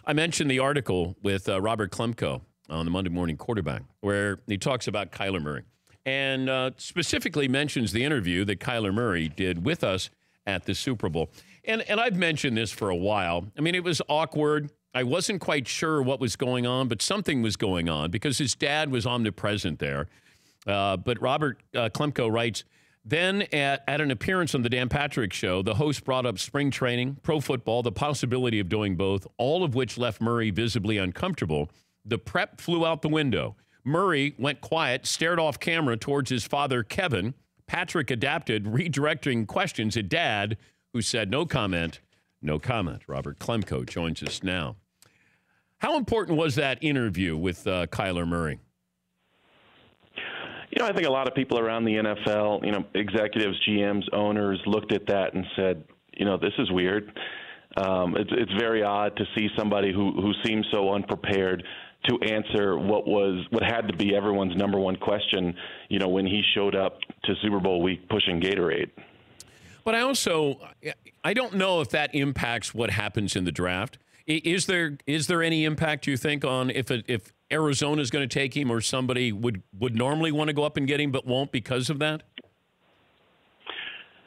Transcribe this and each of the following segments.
I mentioned the article with Robert Klemko on the Monday Morning Quarterback, where he talks about Kyler Murray and specifically mentions the interview that Kyler Murray did with us at the Super Bowl. And I've mentioned this for a while. I mean, it was awkward. I wasn't quite sure what was going on, but something was going on because his dad was omnipresent there. But Robert Klemko writes, then at an appearance on the Dan Patrick Show, the host brought up spring training, pro football, the possibility of doing both, all of which left Murray visibly uncomfortable. The prep flew out the window. Murray went quiet, stared off camera towards his father, Kevin. Patrick adapted, redirecting questions at Dad, who said no comment, no comment. Robert Klemko joins us now. How important was that interview with Kyler Murray? You know, I think a lot of people around the NFL, you know, executives, GMs, owners looked at that and said, you know, this is weird. It's very odd to see somebody who seems so unprepared to answer what had to be everyone's number one question, you know, when he showed up to Super Bowl week pushing Gatorade. But I don't know if that impacts what happens in the draft. Is there any impact, you think, on if Arizona is going to take him or somebody would normally want to go up and get him but won't because of that?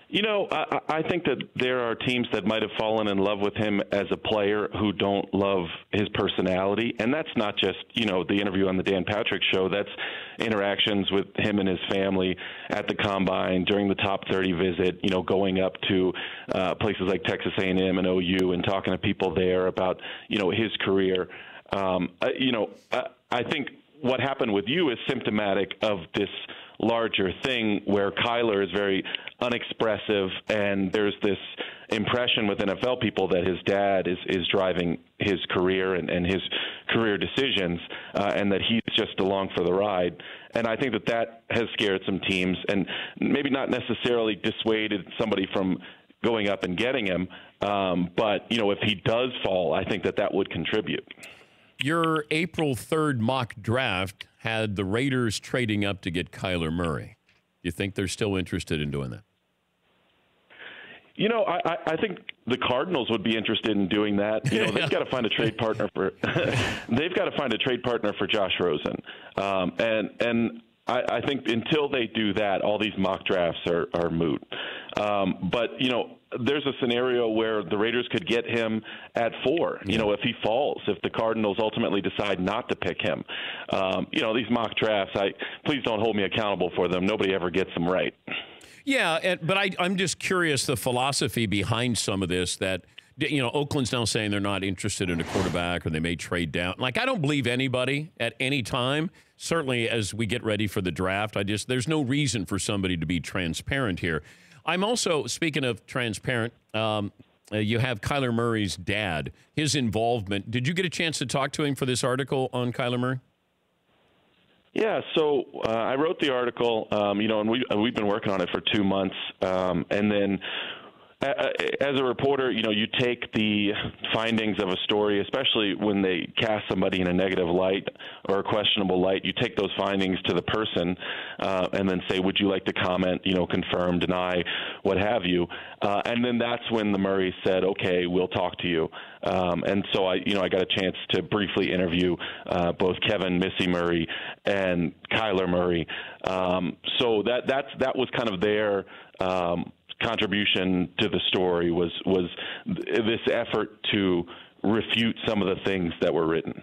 You know, I think that there are teams that might have fallen in love with him as a player who don't love his personality. And that's not just, you know, the interview on the Dan Patrick Show. That's interactions with him and his family at the Combine, during the top 30 visit, you know, going up to places like Texas A&M and OU and talking to people there about, you know, his career. I think what happened with you is symptomatic of this larger thing where Kyler is very unexpressive, and there's this impression with NFL people that his dad is driving his career and his career decisions, and that he's just along for the ride. And I think that has scared some teams and maybe not necessarily dissuaded somebody from going up and getting him. But, you know, if he does fall, I think that would contribute. Your April 3rd mock draft had the Raiders trading up to get Kyler Murray. You think they're still interested in doing that? You know, I think the Cardinals would be interested in doing that. You know, they've got to find a trade partner for Josh Rosen, and I think until they do that, all these mock drafts are moot. But you know, there's a scenario where the Raiders could get him at 4. You know, if he falls, if the Cardinals ultimately decide not to pick him. You know, these mock drafts, please don't hold me accountable for them. Nobody ever gets them right. Yeah, but I'm just curious the philosophy behind some of this that, you know, Oakland's now saying they're not interested in a quarterback or they may trade down. Like, I don't believe anybody at any time, certainly as we get ready for the draft. There's no reason for somebody to be transparent here. I'm also, speaking of transparent, you have Kyler Murray's dad, his involvement. Did you get a chance to talk to him for this article on Kyler Murray? Yeah, so I wrote the article, you know, and we've been working on it for 2 months, and then as a reporter, you know, you take the findings of a story, especially when they cast somebody in a negative light or a questionable light, you take those findings to the person and then say, would you like to comment, you know, confirm, deny, what have you. And then that's when the Murrays said, okay, we'll talk to you. And so I got a chance to briefly interview both Kevin, Missy Murray, and Kyler Murray. So that was kind of their contribution to the story was this effort to refute some of the things that were written.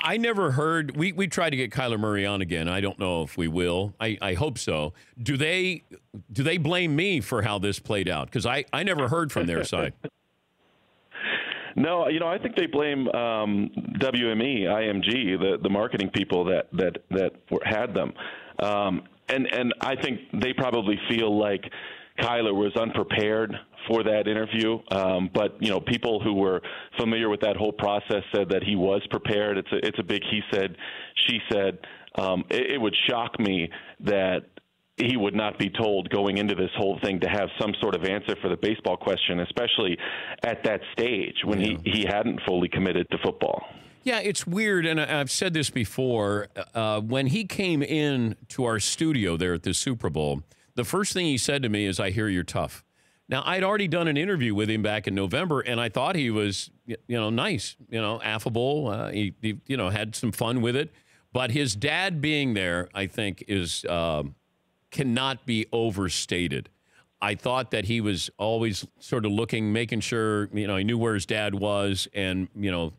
I never heard. We tried to get Kyler Murray on again. I don't know if we will. I hope so. Do they blame me for how this played out? Because I never heard from their side. No, you know, I think they blame WME, IMG, the marketing people that had them, and I think they probably feel like Kyler was unprepared for that interview, but you know, people who were familiar with that whole process said that he was prepared. It's a big he said, she said. It would shock me that he would not be told going into this whole thing to have some sort of answer for the baseball question, especially at that stage when he hadn't fully committed to football. Yeah, it's weird, and I've said this before. When he came in to our studio there at the Super Bowl, the first thing he said to me is, I hear you're tough. Now, I'd already done an interview with him back in November, and I thought he was, nice, affable. He had some fun with it. But his dad being there, I think, is cannot be overstated. I thought that he was always sort of looking, making sure, he knew where his dad was and,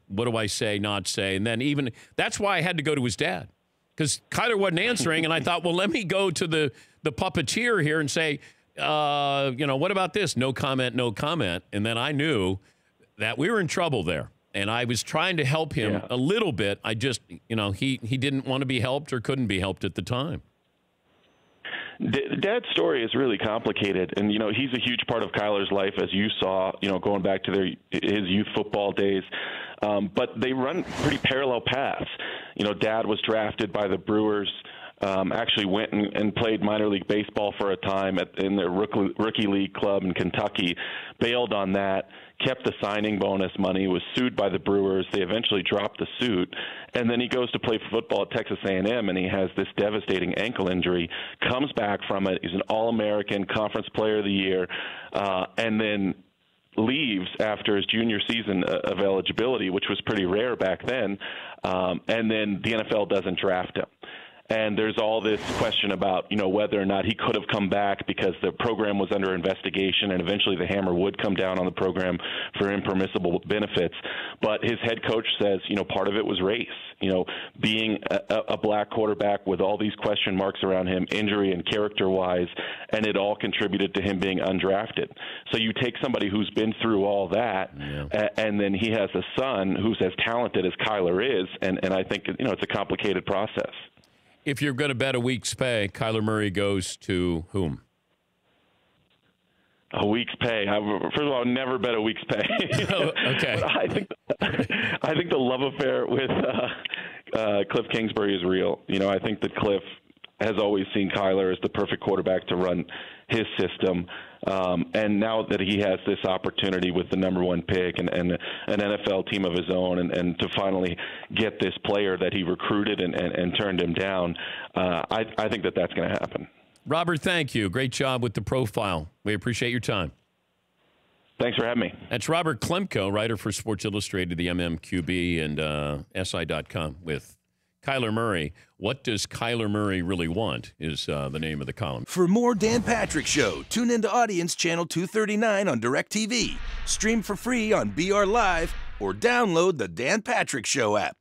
what do I say, not say. And then even that's why I had to go to his dad because Kyler wasn't answering. And I thought, well, let me go to the puppeteer here and say, what about this? No comment, no comment. And then I knew that we were in trouble there. And I was trying to help him a little bit. I just, he didn't want to be helped or couldn't be helped at the time. Dad's story is really complicated, and he's a huge part of Kyler's life, as you saw, going back to his youth football days. But they run pretty parallel paths. Dad was drafted by the Brewers. Actually went and played minor league baseball for a time in their rookie league club in Kentucky, bailed on that, kept the signing bonus money, was sued by the Brewers. They eventually dropped the suit, and then he goes to play football at Texas A&M, and he has this devastating ankle injury, comes back from it. He's an All-American, Conference Player of the Year, and then leaves after his junior season of eligibility, which was pretty rare back then, and then the NFL doesn't draft him. And there's all this question about, whether or not he could have come back because the program was under investigation and eventually the hammer would come down on the program for impermissible benefits. But his head coach says, part of it was race, being a black quarterback with all these question marks around him, injury and character-wise, and it all contributed to him being undrafted. So you take somebody who's been through all that, and then he has a son who's as talented as Kyler is, and I think, it's a complicated process. If you're going to bet a week's pay, Kyler Murray goes to whom? A week's pay. First of all, I would never bet a week's pay. Oh, okay. I think the love affair with Cliff Kingsbury is real. I think that Cliff has always seen Kyler as the perfect quarterback to run his system. And now that he has this opportunity with the number one pick and an NFL team of his own and to finally get this player that he recruited and turned him down, I think that's going to happen. Robert, thank you. Great job with the profile. We appreciate your time. Thanks for having me. That's Robert Klemko, writer for Sports Illustrated, the MMQB, and SI.com with Kyler Murray. What does Kyler Murray really want is the name of the column. For more Dan Patrick Show, tune into Audience Channel 239 on DirecTV. Stream for free on BR Live or download the Dan Patrick Show app.